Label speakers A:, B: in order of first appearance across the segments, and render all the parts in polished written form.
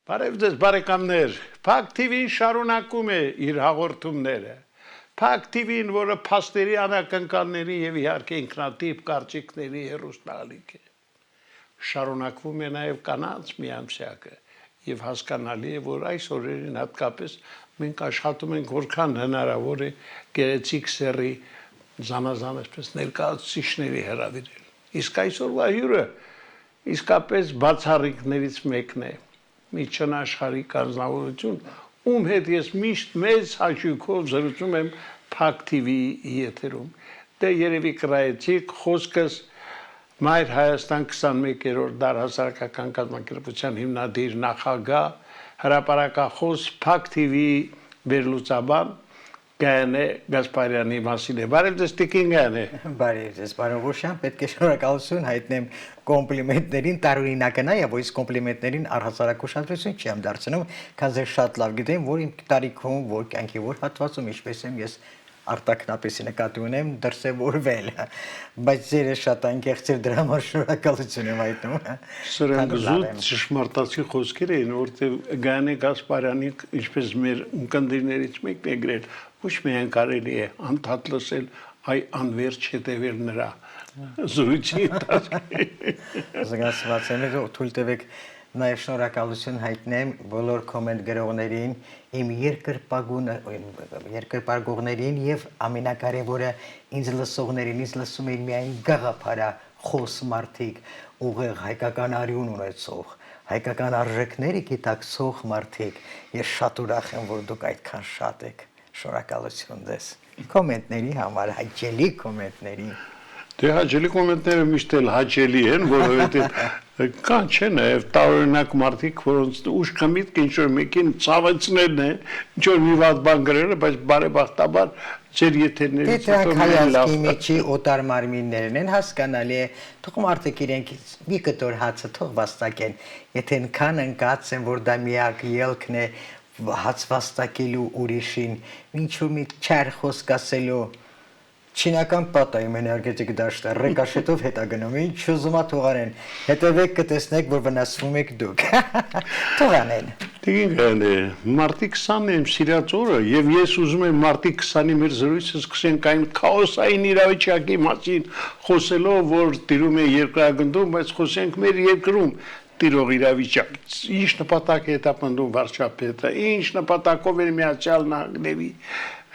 A: Բարև ձեզ բարեկամներ, Փակ TV-ն շարունակում է իր հաղորդումները։ Փակ TV-ն, որը փաստերի անակնկալների եւ իհարկե ինքնատիպ կարծիքների հեռուստաալիք է։ Շարունակվում է նաեւ կանանց միամսյակը եւ հասկանալի է, որ այս օրերին հատկապես մենք աշխատում ենք որքան հնարավոր է գեղեցիկ սեռի զանազան այսպես ներկայացուցիչների հրավիրել։ Իսկ այսօրվա հյուրը իսկապես բացառիկներից մեկն է։ Մի չնաշխարհիկ անձնավորություն, ում հետ ես միշտ մեծ հաճույքով զրուցում եմ Փակ TV-ի եթերում։ Դե երևի կրայեցիք խոսքս Մայր Հայաստան 21-րդ դար հասարակական կազմակերպության հիմնադիր նախագահ հրապարակախոս Փակ TV-ի վերլուծաբան Գայանե Գասպարյանի մասին է։ Բարև ձեզ Տիկին Գայանե։
B: Բարև ձեզ, պարոն Ղուշյան, պետք է շնորհակալություն հայտնեմ կոմպլիմենտներին, տարօրինակն է, եւ այս կոմպլիմենտներին առհասարակ ուշադրություն չեմ դարձնում, քանզի շատ լավ գիտեմ, որ իմ տարիքում, որ կյանքի որ հատվածում ինչպես եմ ես արտակնապես նկատի ունեմ դրսևորվել, բայց ձերը շատ անկեղծ էր դրա համար շնորհակալություն եմ հայտնում։
A: Սրանք զուտ ճշմարտացի խոսքեր էին, որտեղ Գայանե Գասպարյանի, ինչպես մեր ունկնդիրներից մեկն է գրել, ոչ միայն կարելի է անդադ լսել, այ անվերջ հետևել նրա զրույցի ընթացքին։
B: Զգացված եմ, թույլ տվեք նաև շնորհակալություն հայտնեմ բոլոր կոմենտ գրողներին, իմ երկրպագուներին եւ ամենակարևորը ինձ լսողներին, ինձ լսում էին միայն գաղափարա խոս մարդիկ, ուղիղ հայկական արյուն ունեցող, հայկական արժեքները գիտակցող մարդիկ։ Ես շատ ուրախ եմ, որ դուք այդքան շատ եք։ Շնորհակալություն ձեզ։ Կոմենտների համար, հաճելի կոմենտների։
A: Դե հաճելի կոմենտները միշտ էլ հաճելի են, որովհետև կան չէ նաև տարօրինակ մարդիկ, որոնց ուշքը միտքը ինչ-որ մեկին ցավեցնելն է, ինչ-որ մի վատ բան գրելը, բայց բարեբախտաբար ձեր եթերներից
B: հայացքի միջի օտար մարմիններն են, հասկանալի է, թող մարդիկ իրենք մի կտոր հացը թող վաստակեն, եթե նքան ընկած են, որ դա միակ ելքն է հաց վաստակելու ուրիշին, ինչ-որ մի չար խոսք ասելու Չինական պատայում էներգետիկ դաշտը ռեկաշետով հետա գնում, ինչ ուզում է թողանեն, հետևեք կտեսնեք, որ վնասվում եք դուք, թողանեն։
A: Տիկին մարտի 20-ն եմ սիրած օրը և ես ուզում եմ մարտի 20-ի մեր զրույցը սկսենք այն քաոսային իրավիճակի մասին խոսելով, որ տիրում է երկրագնդում, բայց խոսենք մեր երկրում տիրող իրավիճակից, ինչ նպատակ է հետապնդում վարչապետը, ինչ նպատակով էր Միացյալ Նահանգների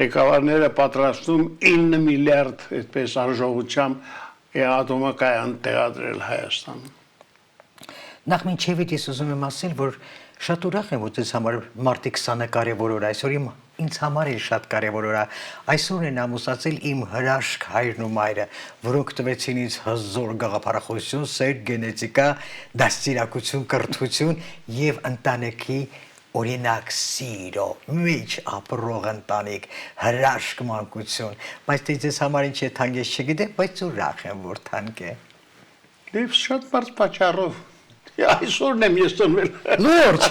A: ղեկավարները պատրաստում 9 միլիարդ այդպես արժողությամբ ատոմակայան տեղադրել Հայաստանում։
B: Նախ մինչև ես ուզում եմ ասել, որ շատ ուրախ եմ, որ ձեզ համար մարտի 20-ը կարևոր օր է, այսօր ինձ համար էլ շատ կարևոր օր է։ Այսօր են ամուսացել իմ հրաշք հայրն ու մայրը, որոնք տվեցին ինձ հզոր գաղափարախոսություն, սեր, գենետիկա, դաստիարակություն, կրթություն եւ ընտանիքի օրինակ սիրո, միջ ապրող ընտանիք, հրաշք մանկություն, բայց թե ձեզ համար ինչ է թանկ ես չգիտեմ, բայց ուրախ եմ, որ թանկ է։
A: Եվ շատ բարձ պատճառով, այսօրն եմ ես ծնվել։
B: Լուրջ,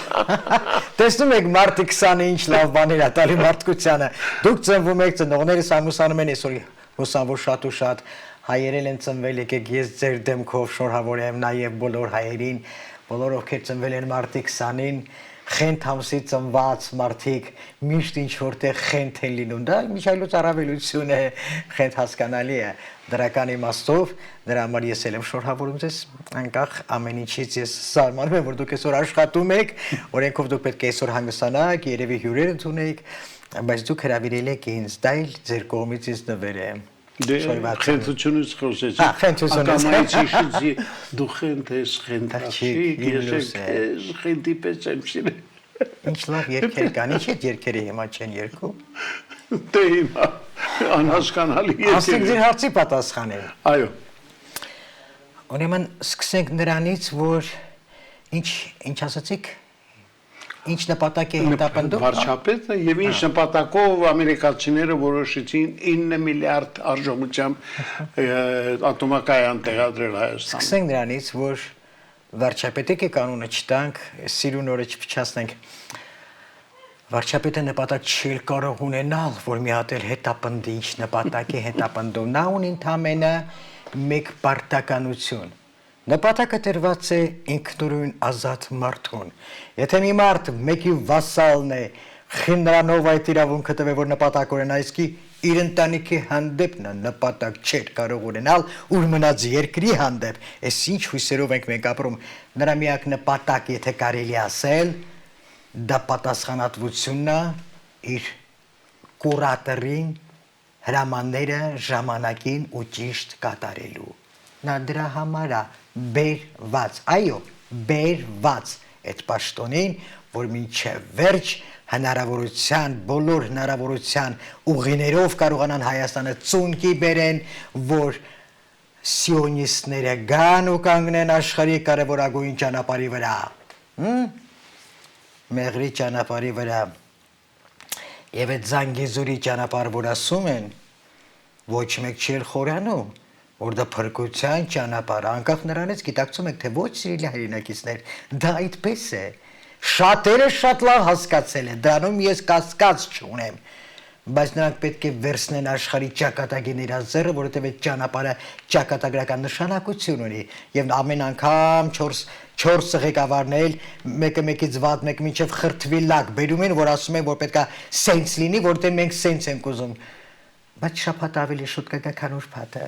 B: տեսնում եք մարտի 20-ը ինչ լավ բաներ է տալի մարդկությանը, դուք ծնվում եք, ծնողներս ամուսանում են այսօր, հուսամ, որ շատ ու շատ հայերել են ծնվել, եկեք ես ձեր դեմքով շնորհավորեմ նաև բոլոր հայերին, բոլոր ովքեր ծնվել են մարտի 20-ին, խենթ ամսի ծնված մարդիկ միշտ ինչ որտեղ խենթ են լինում, դա միջայլոց առավելություն է, խենթ հասկանալի է, դրական իմաստով, դրա համար ես էլ եմ շնորհավորում ձեզ, անկախ ամեն ինչից ես զարմանում եմ, որ դուք այսօր աշխատում եք, օրենքով դուք պետք է այսօր հանգստանաք, երևի հյուրեր ընդունեք, բայց դուք հրավիրել եք ինձ, դա էլ ձեր կողմից ինձ նվեր է։
A: Դե խենթությունից խոսեցի, ակամայիցիշիցի դու խենթ ես խենթաշիկ, ես խենթի պես եմ սիրել։
B: Ինչ լավ երկեր կան, ինչ էդ երկերը հիմա չեն երկում։
A: Դե հիմա անհասկանալի երկեր։
B: Ասենք ձեր հարցի պատասխանել։
A: Այո։
B: Ուրեմն սկսենք նրանից, որ ինչ ասացիք, ինչ նպատակ է հետապնդում։
A: Վարչապետը եւ ինչ նպատակով ամերիկացիները որոշեցին 9 միլիարդ արժողությամբ ատոմակայան տեղադրել Հայաստանում։
B: Սկսենք նրանից, որ վարչապետը կանոնը չտանք, սիրուն օրը չփչացնենք։ Վարչապետը նպատակ չի կարող ունենալ, որ մի հատ էլ հետապնդի, ինչ նպատակ է հետապնդում։ Նա ունի ընդամենը մեկ պարտականություն, Նպատակը դրված է ինքնուրույն ազատ մարդուն։ Եթե մի մարդ մեկի վասալն է, խնդրանով այդ իրավունքը տվե, որ նպատակ ունենա, իսկ իր ընտանիքի հանդեպ նա նպատակ չէր կարող ունենալ, ուր մնաց երկրի հանդեպ, այս ինչ հույսերով ենք ապրում, նրա միակ նպատակ, եթե կարելի ասել, դա պատասխանատվությունն է իր կուրատորին հրամանները ժամանակին ու ճիշտ կատարելու։ Նա դրա համար է բերված, այո, բերված այդ պաշտոնին, որ մինչև վերջ հնարավորության, բոլոր հնարավորության ուղիներով կարողանան Հայաստանը ծունկի բերեն, որ սիոնիստները գան ու կանգնեն աշխարհի կարևորագույն ճանապարհի վրա, Մեղրի ճանապարհի վրա, եւ այդ Զանգեզուրի ճանապարհ, որ ասում են, ոչ մեկ չի խորանում, որ դա փրկության ճանապարհ, անկախ նրանից գիտակցում եք, թե ոչ սիրելի հայրենակիցներ, դա այդպես է։ Շատերը շատ լավ հասկացել են, դրանում ես կասկած չունեմ, բայց նրանք պետք է վերցնեն աշխարհի ճակատագին իրաց ձեռը, որովհետև այդ ճանապարհը ճակատագրական նշանակություն ունի, եւ ամեն անգամ 4 ղեկավարներ, մեկը մեկից վատ, մեկ մինչև խրթվի լակ բերում են, որ ասում են, որ պետքա սենց լինի, որտեղ մենք սենց ենք ուզում, բայց շաբաթ ավելի շուտ կգա, քան ուրբաթը։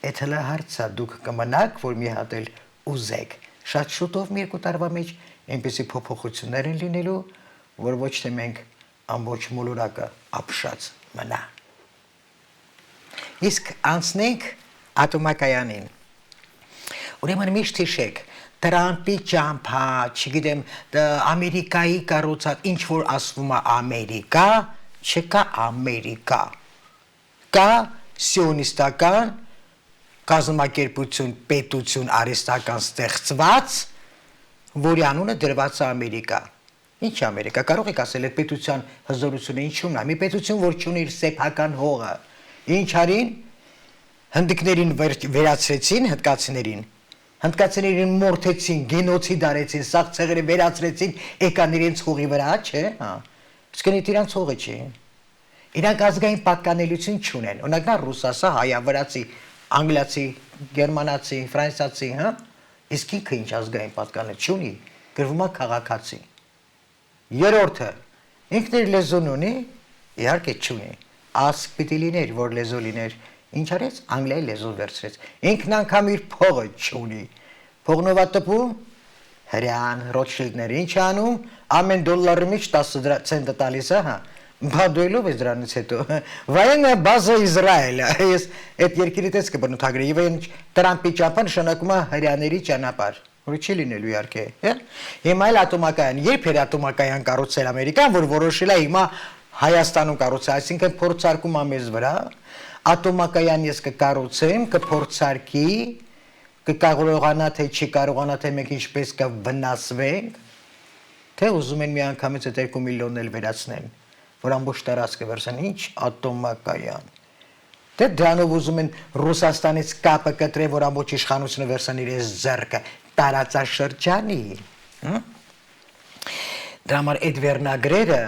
B: Այդ հլը հարցա դուք կմնաք, որ մի հատ էլ ուզեք, շատ շուտով մի 2 տարվա մեջ այնպեսի փոփոխություններ են լինելու, որ ոչ թե մենք ամբողջ մոլորակը ապշած մնա։ Իսկ անցնենք ատոմակայանին։ Ուրեմն միշտ հիշեք, Տրամպի ճամփա, չգիտեմ, Ամերիկայի կառուցած ինչ որ ասվում է Ամերիկա, չկա Ամերիկա։ Կա սիոնիստական կազմակերպություն, պետություն արհեստական ստեղծված, որի անունը դրված է Ամերիկա։ Ինչ Ամերիկա, կարող եք ասել այդ պետության հզորությունը ինչու՞մն է, մի պետություն, որ չունի իր սեփական հողը։ Ինչ արին, հնդիկներին վերացրեցին, հնդկացիներին մորթեցին, գենոցիդ արեցին, սաղ ցեղերը վերացրեցին, եկան իրենց հողի վրա, չէ՞, հա։ Իսկ այդ իրանց հողը չի։ Իրանք ազգային պատկանելություն չունեն։ Օրինակ նա ռուսասա, հայա, վրացի, անգլիացի, գերմանացի, ֆրանսիացի, հա։ Իսկ ինքը ինչ ազգային պատկանել չունի, գրվում է քաղաքացի։ Երրորդը, ինքն իր լեզուն ունի, իհարկե չունի, ասկ պիտի լիներ, որ լեզու լիներ, ինչ արեց, անգլիայի լեզու վերցրեց, ինքն անգամ իր փողը չունի, փողնով է տպում, հրյան, Ռոթշիլդները, ինչ անում, ամեն դոլարի մեջ 10 ցենտ տալիս է, հա, բադույլով է դրանից հետո, վայենը բազա Իսրայելը, ես այդ երկիրի տես կբնութագրի, և այն Տրամպի ճամփա նշանակում է հրյաների ճանապարհ, որ չի լինելու իհարկե, հիմա էլ ատոմակայան, երբ էր ատոմակայան կառուցել Ամերիկան, որ որոշել է հիմա Հայաստանում կառուցել, այսինքն փորձարկում է մեզ վրա, ատոմակայան ես կկառուցեմ, կփորձարկի, կկարողանա թե չի կարողանա թե մենք ինչպես կվնասվենք, թե ուզում են մի անգամից այդ 2 միլիոնն էլ վերացնեն, որ ամբողջ տարածքը վերցնեն, ինչ ատոմակայան։ Դե դրանով ուզում են Ռուսաստանից կապը կտրել, որ ամբողջ իշխանությունը վերցնեն իրենց ձեռքը, տարածաշրջանի։ Դրա համար այդ վերնագրերը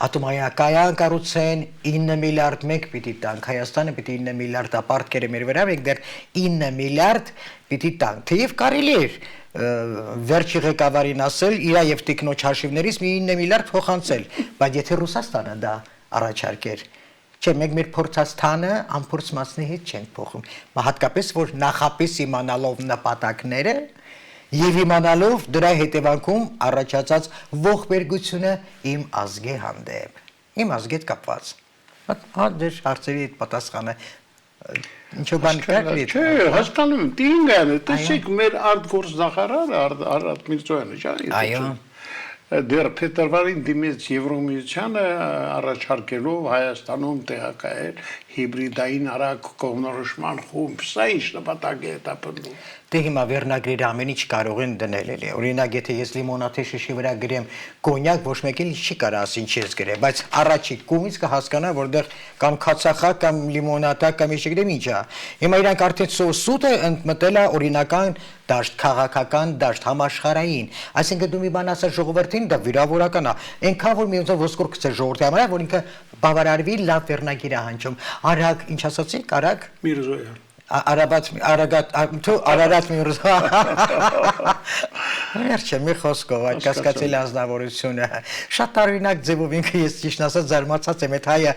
B: ատոմակայան կառուցեն 9 միլիարդ մենք պիտի տանք, Հայաստանը պիտի 9 միլիարդ ապարտքերը մեր վրա, մենք դեռ 9 միլիարդ պիտի տանք, թեև կարելի էր վերջի ղեկավարին ասել իրա եւ տիկնոջ հաշիվներից մի 9 միլիարդ փոխանցել, բայց եթե Ռուսաստանը դա առաջարկեր, չէ, մենք մեր փորձաստանը անփորձ մասնի հետ չենք փոխում, հատկապես որ նախապես իմանալով նպատակները եւ իմանալով դրա հետևանքում առաջացած ողբերգությունը իմ ազգի հանդեպ, իմ ազգի հետ կապված։ Հա դեր հարցերի այդ պատասխանը ինչու բան կա՞ք։
A: Չէ, հասկանում եմ, Տինգանը, տեսեք մեր արտգործնախարարը Արարատ Միրզոյանը, չէ՞։
B: Այո։
A: Դեռ փետրվարին դիմեց Եվրոմիությանը առաջարկելով Հայաստանում տեղակայել հիբրիդային արագ կողմնորոշման խումբ, սա ինչ նպատակ է հետապնդում։
B: Դե հիմա վերնագրերը ամեն ինչ կարող են դնել էլի։ Օրինակ, եթե ես լիմոնադի շիշի վրա գրեմ կոնյակ, ոչ մեկ էլ չի կարող ասի ինչ ես գրել, բայց առաջի կողմից կհասկանա, որտեղ կամ քացախա կամ լիմոնադա կամ ինչ գրեմ ինչ է։ Հիմա իրանք արդեն սուտը ընդմտել է օրինական դաշտ, քաղաքական դաշտ, համաշխարհային։ Այսինքն դու մի բան ասա ժողովրդին, դա վիրավորական է։ Այնքան որ մի ոսկոր գցե ժողովրդի համար, որ ինքը բավարարվի լավ վերնագիր է հնչում։ Արագ, ինչ ասացիք, արագ
A: Միրզոյան։
B: Արարատ մի ռուս։ Վերջը մի խոսքով այդ կասկածելի անձնավորությունը։ Շատ տարօրինակ ձևով ինքը ես ճիշտ ասած զարմացած եմ այդ հայը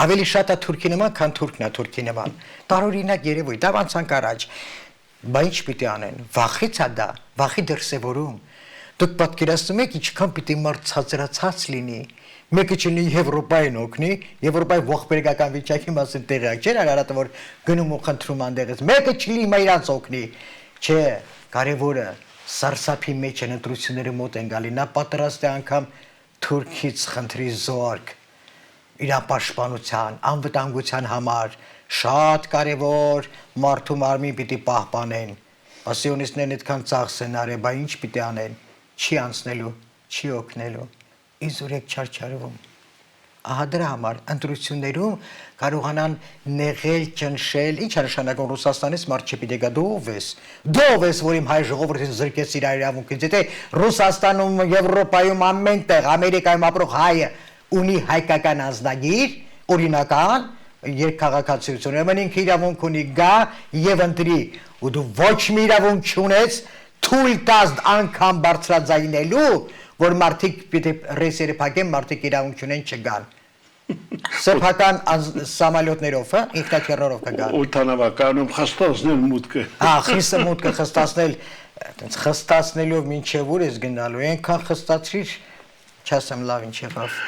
B: ավելի շատ է թուրքի նման, քան թուրքն է թուրքի նման։ Տարօրինակ երևույթ, դա անցանք առաջ։ Բա ինչ պիտի անեն։ Վախից է դա, վախի դրսևորում։ Դուք պատկերացնում եք ինչքան պիտի մարդ ցածրացած լինի։ Մեկը չլինի Եվրոպային օգնի, Եվրոպայի ողբերգական վիճակի մասին տեղյակ չէ, Արարատը որ գնում ու խնդրում անդեղից։ Մեկը չլինի հիմա իրանց օգնի։ Չէ, կարևորը սարսափի մեջ են ընտրությունները մոտ են գալի։ Նա պատրաստ է անգամ Թուրքից խնդրի զորք իր պաշտպանության, անվտանգության համար շատ կարևոր մարդու մարմին պիտի պահպանեն։ Սիոնիստներն այդքան ծախս են արել, բա ինչ պիտի անեն։ Չի անցնելու, չի օգնելու։ Իզուրեք չարչարվում։ Ահա դրա համար ընտրություններում կարողանան նեղել, ճնշել, ինչ է նշանակում Ռուսաստանից մարդ չպիտի գա, դու ով ես, որ իմ հայ ժողովրդին զրկեց իր իրավունքից, եթե Ռուսաստանում, Եվրոպայում ամենտեղ, Ամերիկայում ապրող հայը ունի հայկական անձնագիր, օրինական, երկքաղաքացիություն, ուրեմն ինքը իրավունք ունի գա եւ ընտրի, ու դու ոչ մի իրավունք չունես թույլ տաս անգամ բարձրաձայնելու, որ մարդիկ պիտի ռեսերը փակեն, մարդիկ իրավունք չունեն չգան։ Սեփական սամալյոտներով, ինքնաթիռներով կգան։
A: Օդանավականում խստացնել մուտքը։
B: Խիսը մուտքը խստացնելով մինչև ուր ես գնալու, այնքան խստացրիր, չասեմ լավ ինչ եղավ։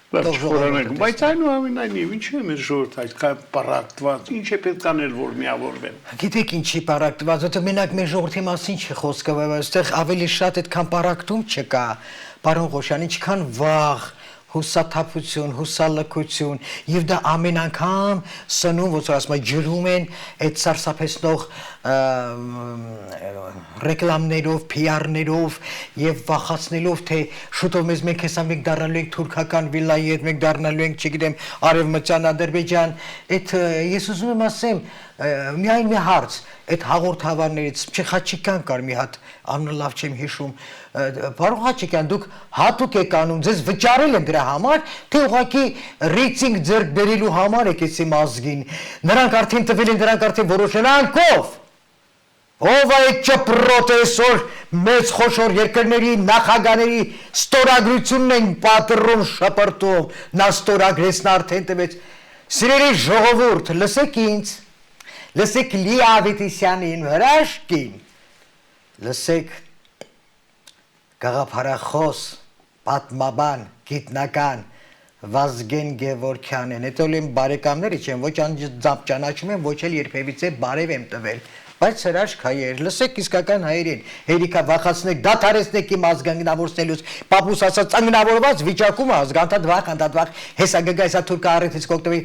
A: Բայց այնուամենայնիվ ինչ է մեր ժողովուրդը այդքան պարակտված, ինչ է պետք անել, որ միավորվեն։
B: Գիտեք ինչի պարակտված, որտեղ մենակ մեր ժողովրդի մասին չի խոսքը, այստեղ ավելի շատ այդքան պարակտում չկա։ Պարոն Ղոշյան, ինչքան վաղ, հուսաթափություն, հուսալքություն, եւ դա ամեն անգամ սնում, ոնց որ ասում են, ջրում են այդ սարսափեցնող ռեկլամներով, PR-ներով եւ վախացնելով, թե շուտով մենք հեսա մենք դառնալու ենք թուրքական վիլայի հետ, մենք դառնալու ենք, չգիտեմ, Արևմտյան Ադրբեջան, այդ ես ուզում եմ ասեմ, միայն մի հարց, այդ հաղորդավարներից Չեխաչիկյան կար մի հատ, անունը լավ չեմ հիշում, պարոն Խաչիկյան, դուք հատուկ եք անում, ձեզ վճարել են դրա համար, թե ուղղակի ռեյտինգ ձեռք բերելու համար եք այս ազգին, նրանք արդեն տվել են, նրանք արդեն որոշել անկով, ով այդ ճպրոտ այսօր մեծ խոշոր երկրների նախագաների ստորագրությունն են պատռում, շպրտում, նա ստորագրեց, նա արդեն տվեց, սիրելի ժողովուրդ, լսեք ինձ, լսեք Լիա Ավետիսյանին, հրաշքին, լսեք գաղափարախոս, պատմաբան, գիտնական Վազգեն Գևորգյանին, հետո իմ բարեկամները չեն, ոչ անձամբ ճանաչում եմ, ոչ էլ երբևիցե բարև եմ տվել, բայց հրաշք հայեր, լսեք իսկական հայերին, հերիքա վախացնեք, դադարեցնեք իմ ազգաննավորցնելուց, պապուս ասած անգնավորված վիճակում ազգ, անդադվախ, հեսա գգա, հեսա թուրքա առիթից կօգտվի,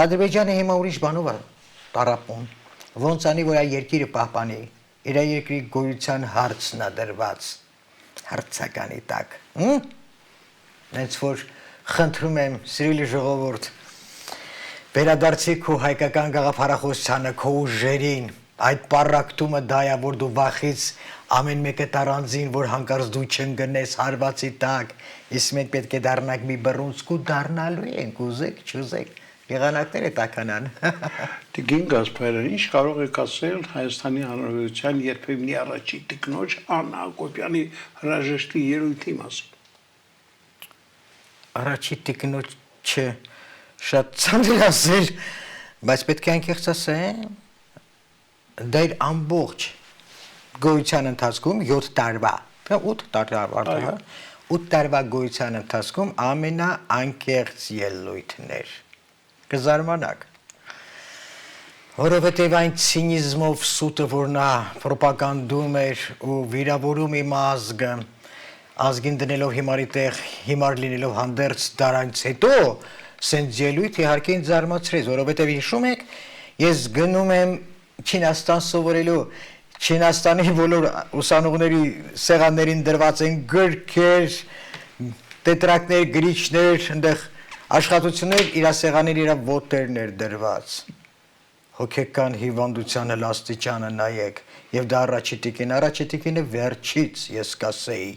B: Ադրբեջանը հիմա ուրիշ բանով է տարապում, ոնց անի, որ այ երկիրը պահպանի, իր երկրի գոյության հարցն է դրված, հարցականի տակ, նենց որ խնդրում եմ, սիրելի ժողովուրդ, վերադարձի քո հայկական գաղափարախոսությանը, քո ուժերին, այդ պարակտումը դա է, որ դու վախից ամեն մեկը տարանձին, որ հանկարծ դու չընկնես հարվածի տակ, իսկ մենք պետք է դառնանք մի բռունցք ու դառնալու ենք, ուզեք, չուզեք, եղանակները տականան։
A: Տիկին Գասպարյան, ինչ կարող եք ասել Հայաստանի Հանրապետության երբեմնի առաջի տիկնոջ Աննա Հակոբյանի հրաժեշտի ելույթի մասին։
B: Առաջի տիկնոջը շատ ցանցի ասել, բայց պետք է անկեղծ ասեմ, դա իր ամբողջ գոյության ընթացքում 7 տարվա, 8 տարվա գոյության ընթացքում ամենաանկեղծ ելույթներ։ Կզարմանաք, որովհետև այն ցինիզմով սուտը, որ նա պրոպագանդում էր ու վիրավորում իմ ազգը, ազգին դնելով հիմարի տեղ, հիմար լինելով հանդերձ դրանից հետո, սենց ելույթ իհարկե ինձ զարմացրեց, որովհետև հիշում եք, ես գնում եմ Չինաստան սովորելու, Չինաստանի բոլոր ուսանողների սեղաններին դրված են գրքեր, տետրակներ, գրիչներ, այնտեղ աշխատություններ, իր սեղանների իր ոտերն էր դրված։ Հոգեկան հիվանդությանը լաստիճանը նայեք, եւ դա առաջի տիկինը վերջից ես կասեի։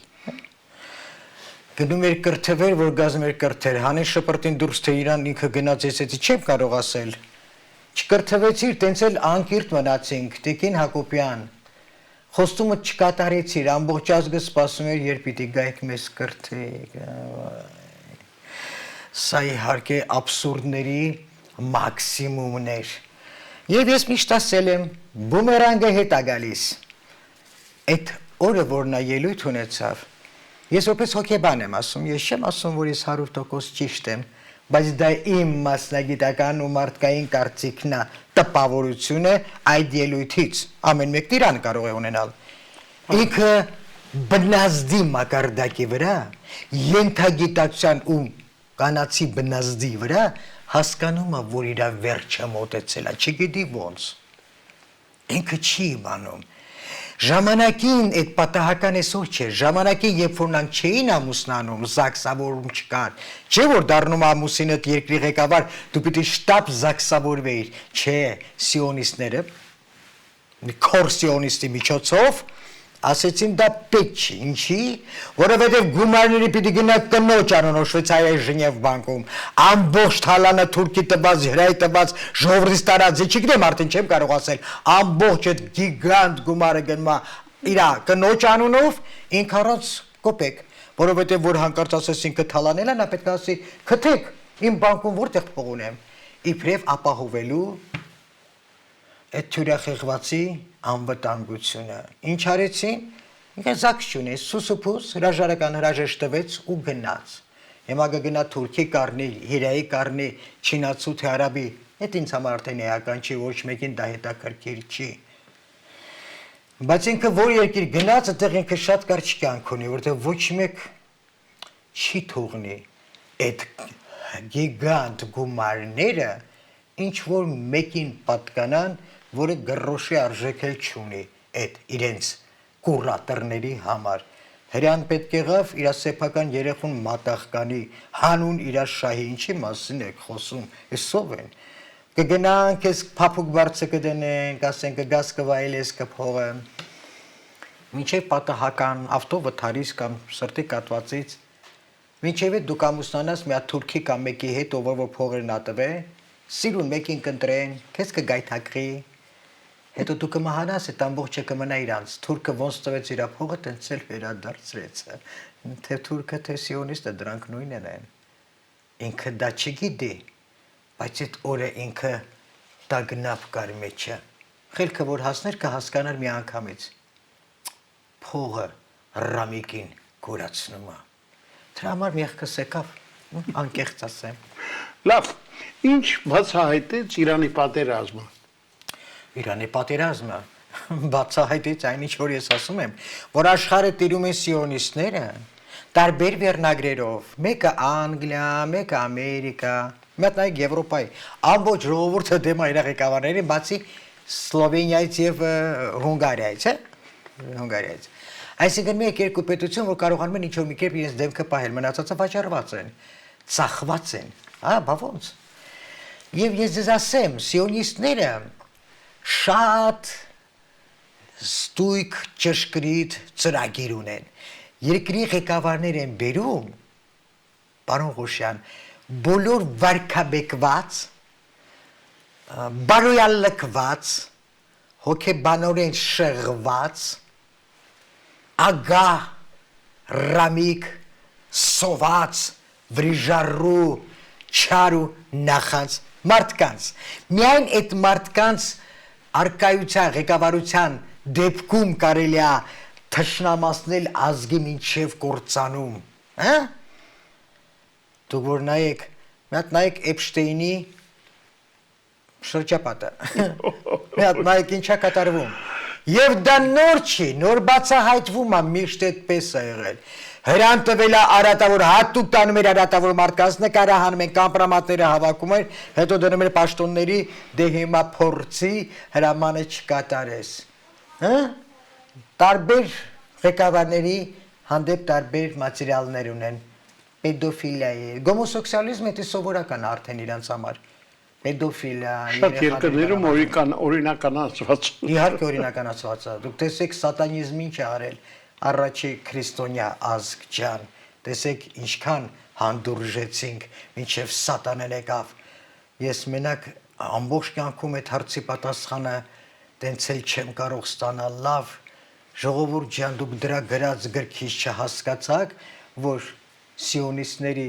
B: Գնում էր կրթվեր, որ գազում էր կրթեր, հանեն շպրտին դուրս թե իրան ինքը գնաց ես էցի չեմ կարող ասել։ Չկրթվեցիր, տենց էլ անկիրթ մնացինք, Տիկին Հակոբյան։ Խոստումը չկատարեցիր, ամբողջ ազգը սպասում էր, երբ պիտի գայք մեզ կրթեք։ Սա իհարկե աբսուրդների մաքսիմումներ։ Եվ ես միշտ ասել եմ, բումերանգը հետ է գալիս։ Այդ օրը, որ նա ելույթ ունեցավ, ես որպես հոգեբան եմ ասում, ես չեմ ասում, որ ես 100% ճիշտ եմ, բայց դա իմ մասնագիտական ու մարդկային կարծիքն է, տպավորությունը այդ ելույթից, ամեն մեկն իրան կարող է ունենալ։ Ինքը բնազդի մակարդակի վրա, ենթագիտակցության ու կանացի բնազդի վրա հասկանում է, որ իր վերջը մոտեցել է, չգիտի ոնց։ Ինքը չի իմանում։ Ժամանակին այդ պատահական այսօր չէ, ժամանակին երբ որ նրանք չէին ամուսնանում, զաքսավորում չկար, չէ որ դառնում ամուսինդ երկրի ղեկավար, դու պիտի շտապ զաքսավորվեիր, չէ, սիոնիստները, քոր սիոնիստի միջոցով ասեցին դա պետք չի, ինչի, որովհետև գումարների պիտի գնա կնոջ անունով Շվեյցարիայի Ժնև բանկում, ամբողջ թալանը թուրքի տված, հրայի տված, ժողովրդից տարածի, չգիտեմ արդեն չեմ կարող ասել, ամբողջ այդ գիգանտ գումարը գնա իր կնոջ անունով, ինք առանց կոպեկ, որովհետև որ հանկարծ ասես ինքը թալանել է, նա պետք է ասի, քթեք, իմ բանկում որտեղ փող ունեմ, իբրև ապահովելու այդ թյուրախեղվածի անվտանգությունը։ Ինչ արեցին, ինքը զաքս չունի, սուսուփուս հրաժարական հրաժեշտ տվեց ու գնաց։ Հիմա կգնա Թուրքի կառնի, Իրայի կառնի, Չինացու թե Արաբի, այդ ինձ համար արդեն էական չի, ոչ մեկին դա հետաքրքիր չի։ Բայց ինքը որ երկիր գնաց, այդտեղ ինքը շատ կարճ կյանք ունի, որտեղ ոչ մեկ չի թողնի այդ գիգանտ գումարները ինչ որ մեկին պատկանան, որը գրոշի արժեք էլ չունի այդ իրենց կուրատորների համար։ Հրյան պետք եղավ իր սեփական երեխուն մատաղ կանի, հանուն իր շահի, ինչի մասին եք խոսում, էսով են։ Կգնանք, ես փափուկ բարձը կդնենք, ասենք գազ կվայելես կփողը։ Մինչև պատահական ավտովթարից կամ սրտի կատվածից, մինչև դուք ամուսնանաս մի հատ թուրքի կամ մեկի հետ, ով որ փողերն ատվե, սիրուն մեկին կընտրեն, քեզ կգայթակղի, հետո դու կմահանաս, այդ ամբողջը կմնա իրանց, թուրքը ոնց տվեց իր փողը, տենց էլ վերադարձրեց, թե թուրքը, թե սիոնիստը դրանք նույնն են, ինքը դա չգիտի, բայց այդ օրը ինքը տագնապ կար մեջը, խելքը որ հասներ կհասկանար մի անգամից, փողը ռամիկին կուրացնում է, դրա համար մեղքս եկավ, անկեղծ ասեմ։
A: Լավ, ինչ բացահայտեց Իրանի պատերազմը։
B: Իրանի պատերազմը բացահայտեց այն ինչ որ ես ասում եմ, որ աշխարհը տիրում են սիոնիստները տարբեր վերնագրերով, մեկը Անգլիա, մեկը Ամերիկա, մեկը Եվրոպայի, ամբողջ ժողովուրդը դեմ է իր ղեկավարներին, բացի Սլովենիայից եւ Հունգարիայից, Հունգարիայից։ Այսինքն մեկ երկու պետություն, որ կարողանում են ինչ որ մի կերպ իրենց դեմքը պահել, մնացածը վաճառված են, ծախված են, բա ոնց։ Եվ ես ձեզ ասեմ, սիոնիստները շատ ստույգ ճշգրիտ ծրագիր ունեն։ Երկրի ղեկավարներ են բերում, պարոն Ղուշյան, բոլոր վարկաբեկված, բարոյալքված, հոգեբանորեն շեղված, ագահ, ռամիկ, սոված, վրիժարու, չարու նախանց մարդկանց։ Միայն այդ մարդկանց արկայության, ղեկավարության դեպքում կարելի է թշնամացնել ազգի մինչև կործանում, Դուք որ նայեք, մի հատ նայեք Էփշտեյնի շրջապատը, մի հատ նայեք ինչա կատարվում, և դա նոր չի, նոր բացահայտվում է միշտ այդպես է եղել, հրան տվել է արատավոր, հատուկ տանում էր արատավոր մարդկանց նկարը հանում են կամպրամատները հավաքում էր, հետո դնում էր պաշտոնների, դե հիմա փորձի հրամանը չկատարես, տարբեր ղեկավարների հանդեպ տարբեր մատերիալներ ունեն, պետոֆիլիայի, գոմոսեքսուալիզմը դա սովորական արդեն իրանց համար, պետոֆիլիա,
A: շատ երկրներում օրինականացված։
B: Իհարկե օրինականացված է, դուք տեսեք սատանիզմը ինչ է արել, առաջի քրիստոնյա ազգ ջան, տեսեք ինչքան հանդուրժեցինք, մինչև սատանան եկավ, ես մենակ ամբողջ կյանքում այդ հարցի պատասխանը տենց էլ չեմ կարող ստանալ լավ ժողովուրդ ջան դուք դրա գրած գրքից չհասկացաք որ սիոնիստների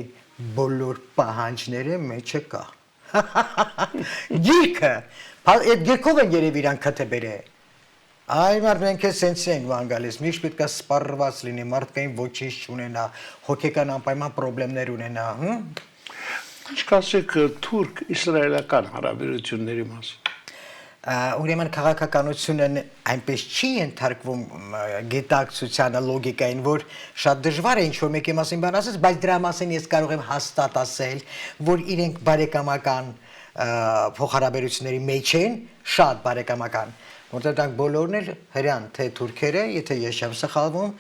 B: բոլոր պահանջները մեջը կա գիրքը այդ գիրքով են երևի իրան քթեբերը Այ մարդ մենք է սենց ենք ման գալիս, միշտ պետք է սպառված լինի, մարդկային ոչինչ չունենա, հոգեկան անպայման պրոբլեմներ ունենա,
A: Ինչ կասեք թուրք-իսրայելական հարաբերությունների մասին։
B: Ուրեմն քաղաքականությունը այնպես չի ենթարկվում գիտակցությանը, լոգիկային, որ շատ դժվար է ինչ-որ մեկի մասին բան ասես, բայց դրա մասին ես կարող եմ հաստատ ասել, որ իրենք բարեկամական փոխհարաբերությունների մեջ են, շատ բարեկամական Որտեղ դրանք բոլորն էլ հрьян թե թուրքերը, եթե ես չեմ սխալվում,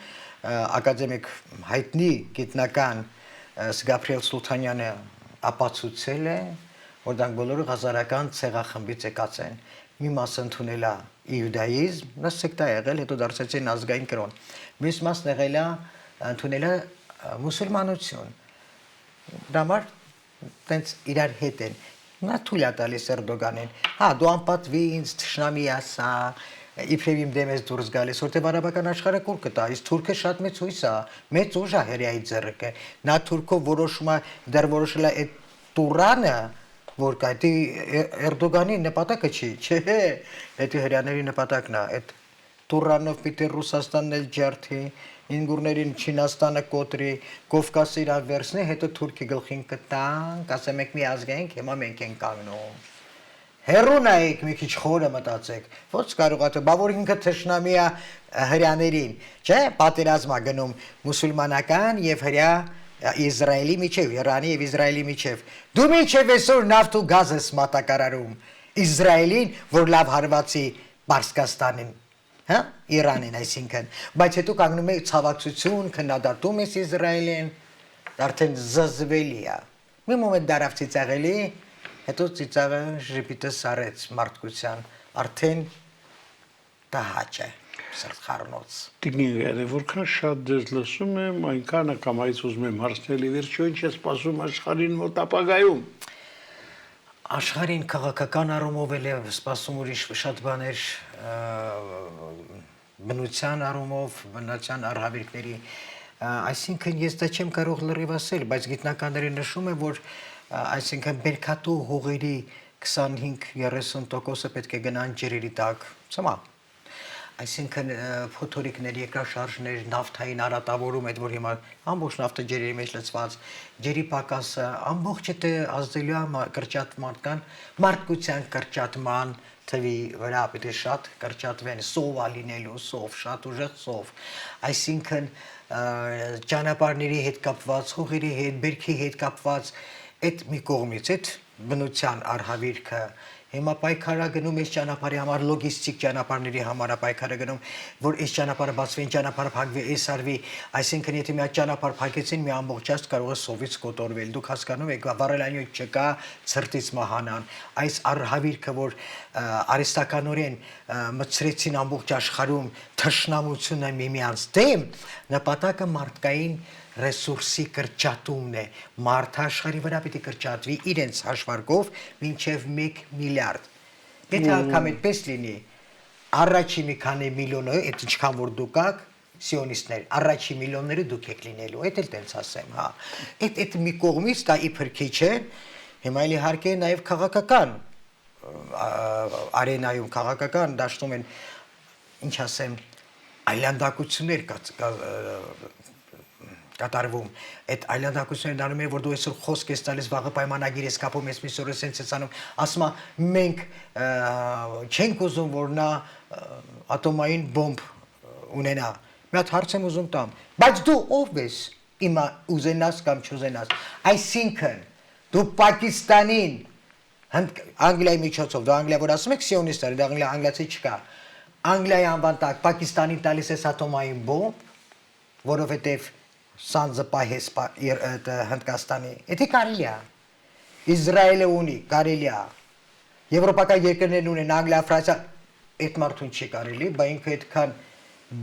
B: ակադեմիկ հայտնի գիտնական Գաբրիել Սուլթանյանը ապացուցել է, որ դրանք բոլորը հազարական ցեղախմբից եկած են։ Մի մասը ընդունել է իուդայիզմ, նա սեկտա եղել, հետո դարձել ազգային կրոն։ Մյուս մասն եղել է ընդունել է մուսուլմանություն։ Դա համար տենց իրար հետ են։ Նա թույլ է տալիս Էրդոգանին, հա դու անպատվի ինձ թշնամի ասա, իբրև իմ դեմ ես դուրս գալիս, որտեղ արաբական աշխարհը կուր կտա, իսկ թուրքը շատ մեծ հույս է, մեծ ուժ է հրեայի ձեռքը, նա թուրքով որոշում է, դեռ որոշել է այդ Տուրանը, որ կա, դա Էրդոգանի նպատակը չի, չէ, դա հրեաների նպատակն է, այդ Տուրանով պիտի Ռուսաստանն էլ ջարդի, ինգուրներին Չինաստանը կոտրի, Կովկասը իրար վերցնի, հետո Թուրքի գլխին կտանք, ասեմ եք մի ազգային, հիմա մենք ենք կանգնում։ Հերու նայեք, մի քիչ խորը մտածեք, ոնց կարող է, բա որ ինքը թշնամի է հրեաներին, չէ, պատերազմ է գնում մուսուլմանական եւ հրեա Իսրայելի միջև, Իրանի եւ Իսրայելի միջև։ Դու միջև այսօր նավթ ու գազ ես մատակարարում Իսրայելին, որ լավ հարվածի Պարսկաստանին Հա Իրանին այսինքն բայց հետո կանգնում է ցավակցություն քննադատում է Իսրայելին արդեն զզվելի է մի մոմենտ դարավ ծիծաղելի հետո ծիծաղը ժպիտը սարեց մարդկության արդեն տահաճ է սրտխառնոց
A: Տիկնիկները որքան շատ դες լսում եմ այնքան կամայից ուզում եմ հարցնել վերջո ինչ է սպասում աշխարհին մոտ ապագայում
B: Աշխարհին քաղաքական առումով էլ է սպասում ուրիշ շատ բաներ բնության առումով, բնության արհավիրքների, այսինքն ես դա չեմ կարող լրիվ ասել, բայց գիտնականները նշում են, որ այսինքն բերքատու հողերի 25-30%-ը պետք է գնան ջրերի տակ, ցամա Այսինքն փոթորիկներ, երկրաշարժներ, նավթային արատավորում, այդ որ հիմա ամբողջ նավթը ջրերի մեջ լցված, ջրի պակասը, ամբողջ այդ ազդելու է կրճատման, մարդկության կրճատման թվի վրա պետք է շատ կրճատվեն, սով է լինելու, սով, շատ ուժեղ սով, այսինքն ճանապարհների հետ կապված, հողերի հետ, բերքի հետ կապված, այդ մի կողմից, այդ բնության արհավիրքը Հիմա պայքարը գնում այս ճանապարհի համար լոգիստիկ ճանապարհների համար պայքարը գնում որ այս ճանապարհը բացվի ճանապարհը փակվի այս արվի այսինքն եթե մի ճանապարհ փակեցին մի ամբողջ ազգ կարող է սովից կոտորվել դուք հասկանում եք վառելանյութ չկա ցրտից մահանան այս արհավիրքը որ արիստականորեն մցրեցին ամբողջ աշխարհում թշնամությունը միմյանց դեմ նպատակը մարդկային ռեսուրսի կրճատումն է մարդ աշխարհի վրա պիտի կրճատվի իրենց հաշվարկով մինչև 1 միլիարդ Եթե անգամ այդպես լինի առաջի մի քանի միլիոնը այդ ինչքան որ դուք եք սիոնիստներ առաջի միլիոնները դուք եք լինելու այդ էլ տենց ասեմ հա այդ մի կողմից դա իբր քիչ է հիմա էլ իհարկե նաև քաղաքական արենայում քաղաքական դաշտում են ինչ ասեմ այլանդակություններ կատարվում այդ այլանդակությունները դառնում են որ դու այսօր խոսք ես տալիս վաղը պայմանագիր ես կապում ես միսօրը սենց ես անում ասում մենք չենք ուզում որ նա ատոմային բոմբ ունենա մի հատ հարց եմ ուզում տամ բայց դու ով ես իմա ուզենաս կամ չուզենաս այսինքն դու Պակիստանին Անգլիայի միջոցով դու Անգլիա որ ասում եք սիոնիստներ դա անգլիացի չկա Անգլիայի անվան տակ Պակիստանին տալիս ես ատոմային բոմբ որովհետև Սանձը պահես Հնդկաստանի, եթե կարելի է, Իսրայելը ունի, կարելի է, Եվրոպական երկրներն ունեն, Անգլիա, Ֆրանսիա, այդ մարդուն չի կարելի, բա ինքը այդքան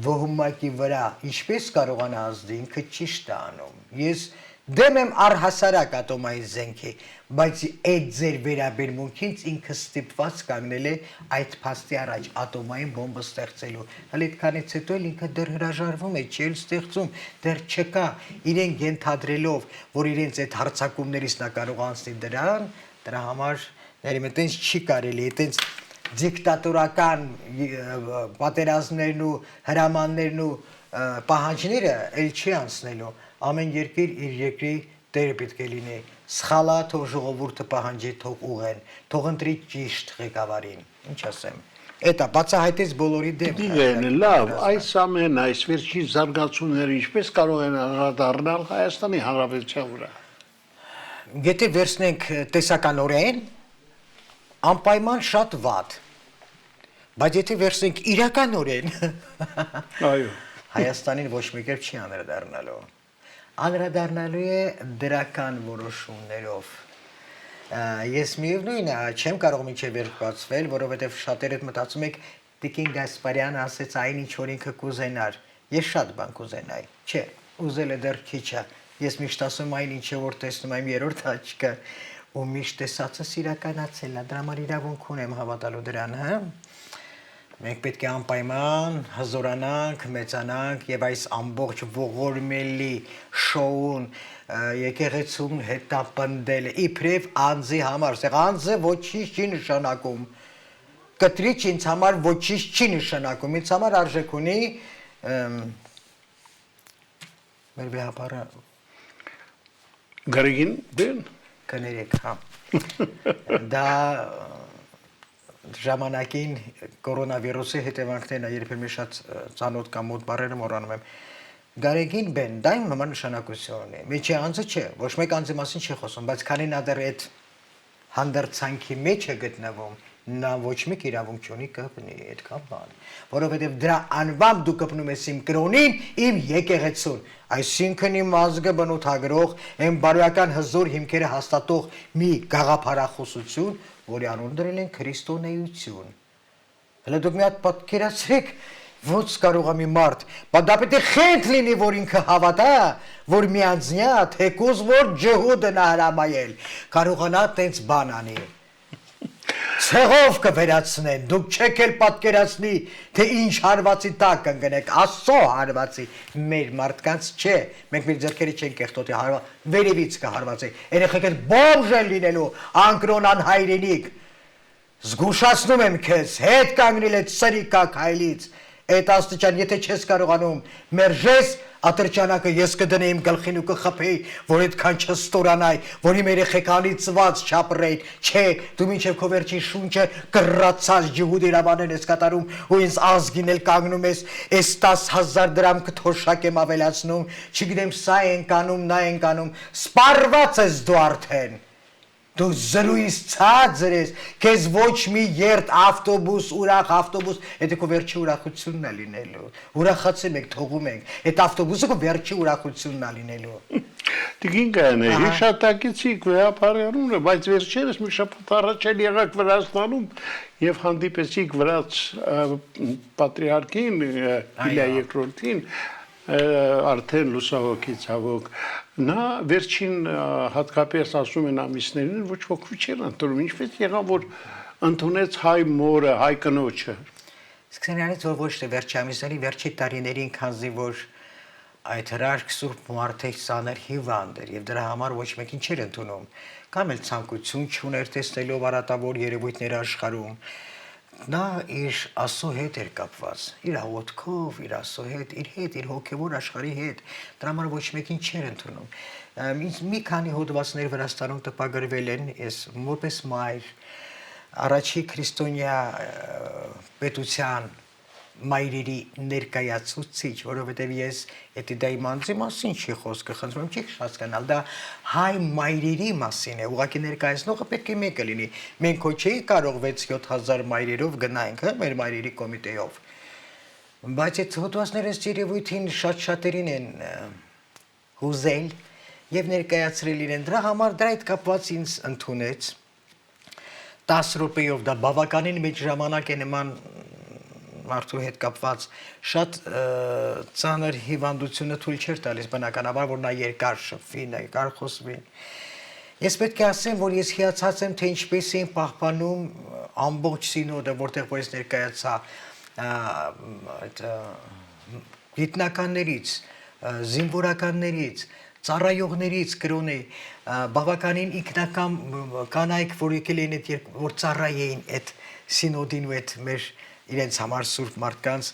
B: ոհմակի վրա, ինչպես կարողանա ազդի, ինքը ճիշտ է անում, ես դեմ եմ առհասարակ ատոմային զենքի, բայց այդ ձեր վերաբերմունքից ինքը ստիպված կանգնել է այդ փաստի առաջ ատոմային բոմբը ստեղծելու։ Հələ այդքանից հետո էլ ինքը դեռ հրաժարվում է, չի էլ ստեղծում, դեռ չկա, իրեն ենթադրելով, որ իրենց այդ հարձակումներից նա կարող անցնի դրա համար ներիմտենց չի կարելի, այտենց դիկտատորական պատերազմներն ու հրամաններն ու պահանջները էլ չի անցնելու, ամեն երկիր իր երկրի տերը պետք է լինի, սխալա թող ժողովուրդը պահանջի թող ուղեն, թող ընտրի ճիշտ ղեկավարին, ինչ ասեմ, էտա բացահայտեց բոլորի դեմ։
A: Դիգեն, լավ, այս ամեն այս վերջի զարգացումները ինչպես կարող են անդրադառնալ Հայաստանի Հանրապետության վրա։
B: Եթե վերցնենք տեսականորեն, անպայման շատ վատ, բայց եթե վերցնենք իրականորեն,
A: Այո։
B: Հայաստանին ոչ մի կերպ չի անդրադառնալու։ Անդրադառնալու է դրական որոշումներով։ Ես միևնույն է, չեմ կարող մինչև վերջ բացվել, որովհետև շատերդ մտածում եք Տիկին Գասպարյանը ասեց այն ինչ որ ինքը կուզենար։ Ես շատ բան կուզենայի։ Չէ, ուզելը դեռ քիչ է։ Ես միշտ ասում այն ինչը որ տեսնում եմ երրորդ աչքը, ու միշտ տեսածս իրականացել է, դրա համար իրավունք ունեմ հավատալու դրան, հա։ Մենք պետք է անպայման հզորանանք, մեծանանք եւ այս ամբողջ ողորմելի շոուն եկեղեցում հետապնդել իբրև անձի համար, ասեղ անձը ոչինչ չի նշանակում։ Կտրիչ ինձ համար ոչինչ չի նշանակում, ինձ համար արժեք ունի մեր վեհապարը
A: Գարեգին բեն
B: կներեք, հա։ Դա ժամանակին կորոնավիրուսի հետևանքներն է, երբեմն շատ ծանոթ կամ մոտ բառերը մոռանում եմ։ Գարեգին բեն, դա իմ համար նշանակություն ունի։ Միջի անձը չէ, ոչ մեկ անձի մասին չի խոսում, բայց քանի նա դեռ այդ հանդերձանքի մեջ է գտնվում, նա ոչ մեկ իրավունք չունի կպնի այդքան բան, որովհետև դրա անվամբ դու կպնում ես իմ կրոնին, իմ եկեղեցուն, այսինքն իմ ազգը բնութագրող, այն բարոյական հզոր հիմքերը հաստատող մի գաղափարախոսություն, որի անուն դրել են քրիստոնեություն։ Հələ դուք մի հատ պատկերացրեք, ոնց կարող է մի մարդ, բայց դա պետք է խենթ լինի, որ ինքը հավատա, որ մի անձնյա, թեկուզ որ ջհուդն է հրամայել, կարողանա տենց բան անի։ Ցեղով կվերացնեն, դուք չեք էլ պատկերացնի, թե ինչ հարվածի տակ կընկնեք, Աստծո հարվածի, մեր մարդկանց չէ, մենք մեր ձեռքերը չենք կեղտոտի, վերևից կհարվածի, երեխեքդ բոմժ են լինելու, անկրոն անհայրենիք, զգուշացնում եմ քեզ, հետ կանգնել այդ սրիկակ հայլից, այդ աստիճան, եթե չես կարողանում մերժես, ատրճանակը ես կդնեի իմ գլխին ու կխփեի, որ այդքան չստորանայի, որ իմ երեխեքանի ծված չապրեին, չէ, դու մինչև քո վերջին շունչը կռացած ջհուդ իրավանեն ես կատարում ու ինձ ազգին էլ կանգնում ես, այս 10,000 դրամ կթոշակ եմ ավելացնում, չգիտեմ սա ենք անում, նա ենք անում, սպառված ես դու արդեն։ Դու զրույց ցածր ես, քեզ ոչ մի երթ ավտոբուս, ուրախ ավտոբուս, եթե քո վերջի ուրախությունն է լինելու։ Ուրախացել եք, թողում ենք, այդ ավտոբուսը քո վերջի ուրախությունն է լինելու։
A: Տիկին Գայանե, հիշատակեցիք վեհապարյանունը, բայց վերջերս մի շաբաթ առաջ էլ եղաք Վրաստանում եւ հանդիպեցիք վրաց պատրիարքին Իլիա II-ին, արդեն լուսահոգի ցավոք, նա վերջին հատկապես ասում են ամիսներին ոչ ոք չէր ընդունում, ինչպես եղավ որ ընդունեց հայ մորը, հայ կնոջը։
B: Սկսենալից որ ոչ թե վերջի ամիսների, վերջի տարիներին, քանզի որ այդ հրաշք սուրբ մարդը ծանր հիվանդ էր եւ դրա համար ոչ մեկին չէր ընդունում, կամ էլ ցանկություն չուներ տեսնելով արատավոր երևույթներ աշխարհում։ Նա իր Աստծո հետ էր կապված, իր աղոթքով, իր Աստծո հետ, իր հոգևոր աշխարհի հետ, դրա համար ոչ մեկին չէր ընդունում։ Մի քանի հոդվածներ Վրաստանում տպագրվել են, ես որպես մայր, առաջի քրիստոնյա պետության մայրերի ներկայացուցիչ, որովհետև ես եթե դա իմ անձի մասին չի խոսքը, խնդրում եմ չեք հասկանալ, դա հայ մայրերի մասին է, ուղղակի ներկայացնողը պետք է մեկը լինի։ Մենք ոչ չէի կարող 6-7,000 մայրերով գնայինք, մեր մայրերի կոմիտեով։ Բայց այդ հոդվածները երևույթին շատ-շատերին են հուզել եւ ներկայացրել իրեն։ Դրա համար դրա հետ կապված ինձ ընդունեց 10 րոպեով դա բավականին մեծ ժամանակ է նման մարդու հետ կապված շատ ծանր հիվանդությունը թույլ չէր տալիս բնականաբար որ նա երկար շփվի, երկար խոսվի։ Ես պետք է ասեմ, որ ես հիացած եմ, թե ինչպես էին պահպանում ամբողջ սինոդը, որտեղ որ ես ներկայացա այդ գիտնականներից, զինվորականներից, ծառայողներից կրոնի բավականին ինքնական կանայք, որ եկել էին այդ որ ծառայեին այդ սինոդին ու այդ մեր իրենց համար սուրբ մարդկանց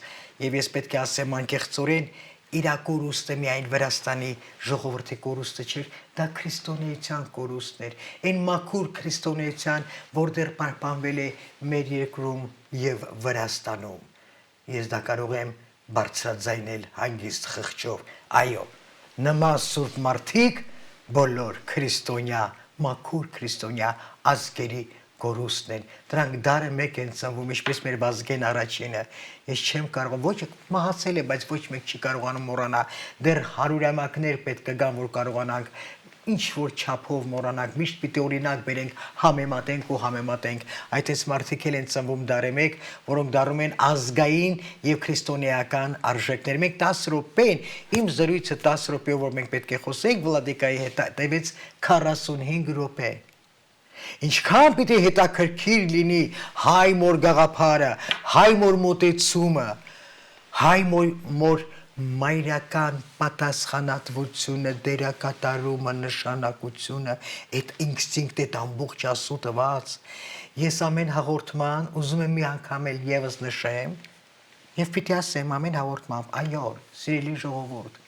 B: եւ ես պետք է ասեմ անկեղծորեն իր կորուստը միայն Վրաստանի ժողովրդի կորուստը չէր, դա քրիստոնեության կորուստն էր, այն մաքուր քրիստոնեության, որ դեռ պահպանվել է մեր երկրում եւ Վրաստանում։ Ես դա կարող եմ բարձրաձայնել հանգիստ խղճով։ Այո, նման սուրբ մարդիկ բոլոր քրիստոնյա, մաքուր քրիստոնյա ազգերի կորուստն են, դրանք դարը մեկ են ծնվում, ինչպես մեր Վազգեն առաջինը, ես չեմ կարող, ոչ մահացել է, բայց ոչ մեկ չի կարողանում մոռանալ, դեռ հարյուրամյակներ պետք է գան, որ կարողանանք ինչ որ չափով մոռանանք, միշտ պիտի օրինակ բերենք, համեմատենք, այդպես մարդիկ են ծնվում դարը մեկ, որոնք դառնում են ազգային եւ քրիստոնեական արժեքներ։ Մենք 10 րոպեն, իմ զրույցը 10 րոպեով որ մենք պետք է խոսենք Վլադիկայի հետ, տևեց 45 րոպե։ Ինչքան պիտի հետաքրքիր լինի հայ մոր գաղափարը, հայ մոր մոտեցումը, հայ մոր մայրական պատասխանատվությունը, դերակատարումը, նշանակությունը, այդ ինստինկտ, այդ ամբողջ Աստծո տված։ Ես ամեն հաղորդման ուզում եմ մի անգամ էլ եւս նշեմ, եւ պիտի ասեմ ամեն հաղորդմամբ, այո, սիրելի ժողովուրդ,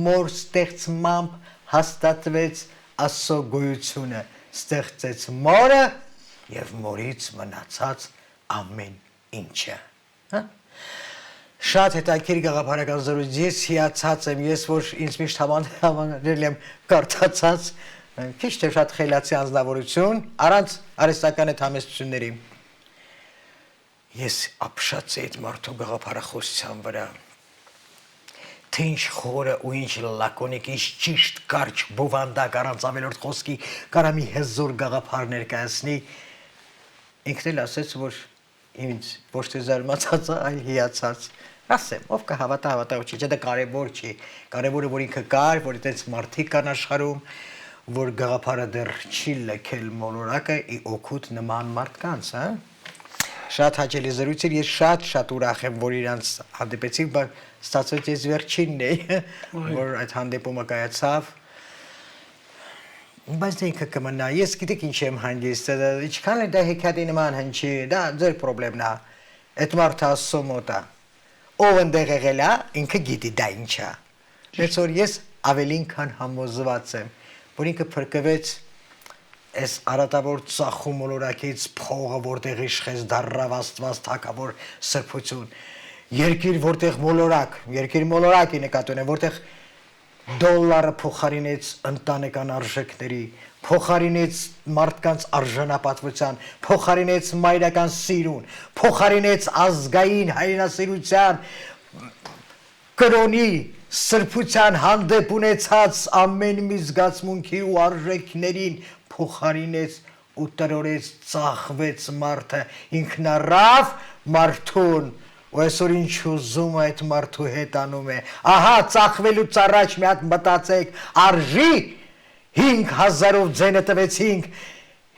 B: մոր ստեղծմամբ հաստատվեց Աստծո գոյությունը, ստեղծեց մորը եւ մորից մնացած ամեն ինչը։ Շատ հետաքրքիր գաղափարական զրույց, ես հիացած եմ, ես որ ինձ միշտ հավանել եմ կարդացած, քիչ թե շատ խելացի անձնավորություն, առանց արհեստական այդ համեստությունների։ Ես ապշած այդ մարդու գաղափարախոսության վրա, թե ինչ խորը ու ինչ լակոնիկ, ինչ ճիշտ կարճ բովանդակ առանց ավելորդ խոսքի կարա մի հզոր գաղափար ներկայացնի, ինքն էլ ասեց, որ ինձ ոչ թե զարմացած, այլ հիացած։ Ասեմ, ով կհավատա, ոչ չէ, դա կարևոր չի։ Կարևորը որ ինքը կար, որ այդպես մարդիկ կան աշխարհում, որ գաղափարը դեռ չի լքել մոլորակը ի օգուտ նման մարդկանց, հա։ Շատ հաճելի զրույց էր, ես շատ ուրախ եմ, որ իրանց հանդիպեցիք, բայց ստացվեց ես վերջինն էի, որ այդ հանդիպումը կայացավ։ Բայց դա ինքը կմնա, ես գիտեք ինչ եմ հանգիստ, ինչքան էլ դա հեքիաթի նման հնչի, դա ձեր պրոբլեմն է, այդ մարդը Աստծո մոտ է, ով ընդեղ եղել է, ինքը գիտի դա ինչ է։ Բայց որ ես ավելին քան համոզված եմ, որ ինքը փրկվեց այս արատավոր ծախու մոլորակից փողը, որտեղ իշխեց դառավ Աստված թակավոր սրբություն, երկիր որտեղ մոլորակի նկատի ունեմ, որտեղ դոլարը փոխարինեց ընտանեկան արժեքների, փոխարինեց մարդկանց արժանապատվության, փոխարինեց մայրական սիրուն, փոխարինեց ազգային հայրենասիրության, կրոնի սրբության հանդեպ ունեցած ամեն մի զգացմունքի ու արժեքներին փոխարինեց ու տրորեց, ծախվեց մարդը, ինքնառավ մարդուն, ու այսօր ինչ ուզում այդ մարդու հետ անում է, ահա ծախվելուց առաջ մի հատ մտածեք, արժի 5000-ով ձենը տվեցինք,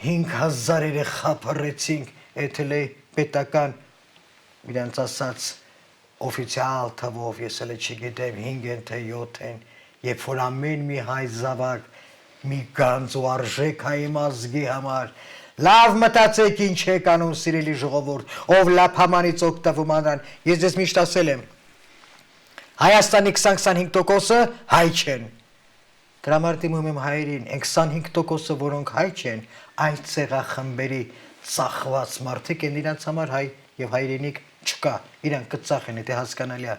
B: 5000 երեխա փռեցինք, այդ էլ է պետական իրանց ասած օֆիցիալ թվով, ես էլ չգիտեմ 5 են թե 7 են, երբ որ ամեն մի հայ զավակ մի գանձ ու արժեք հայ ազգի համար, լավ մտածեք ինչ եք անում սիրելի ժողովուրդ, ով լափամանից օգտվում անան, ես ձեզ միշտ ասել եմ, Հայաստանի 20-25%-ը հայ չեն, դրա համար դիմում եմ հայերին, այն 25%-ը որոնք հայ չեն, այլ ցեղախմբերի ծախված մարդիկ են, իրանց համար հայ եւ հայրենիք չկա, իրանք կծախեն, դա հասկանալի է,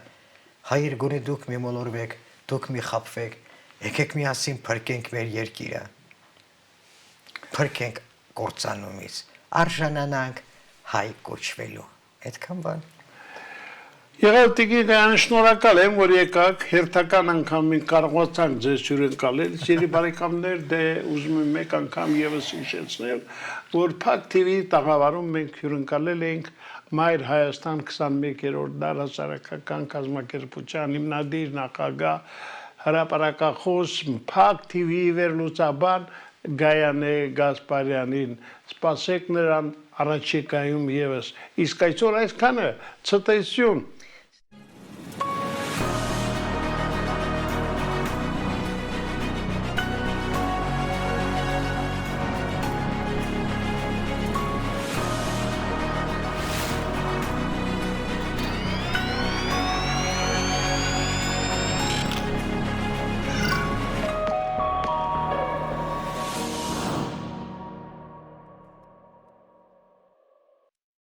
B: հայեր գոնե դուք մի մոլորվեք, դուք մի խաբվեք, եկեք միասին փրկենք մեր երկիրը, փրկենք կործանումից, արժանանանք հայ կոչվելու, այդքան բան։
A: Եղավ տիկին շնորհակալ եմ, որ եկաք, հերթական անգամ մենք կարողացանք ձեզ հյուրընկալել, սիրելի բարեկամներ, դե ուզում եմ մեկ անգամ եւս հիշեցնել, որ Փակ TV տաղավարում մենք հյուրընկալել ենք Մայր Հայաստան 21-րդ դար հասարակական կազմակերպության հիմնադիր նախագահ հրապարակախոս Փակ TV վերլուծաբան Գայանե Գասպարյանին սպասեք նրան առաջիկայում եւս իսկ այսօր այսքանը ցտեսություն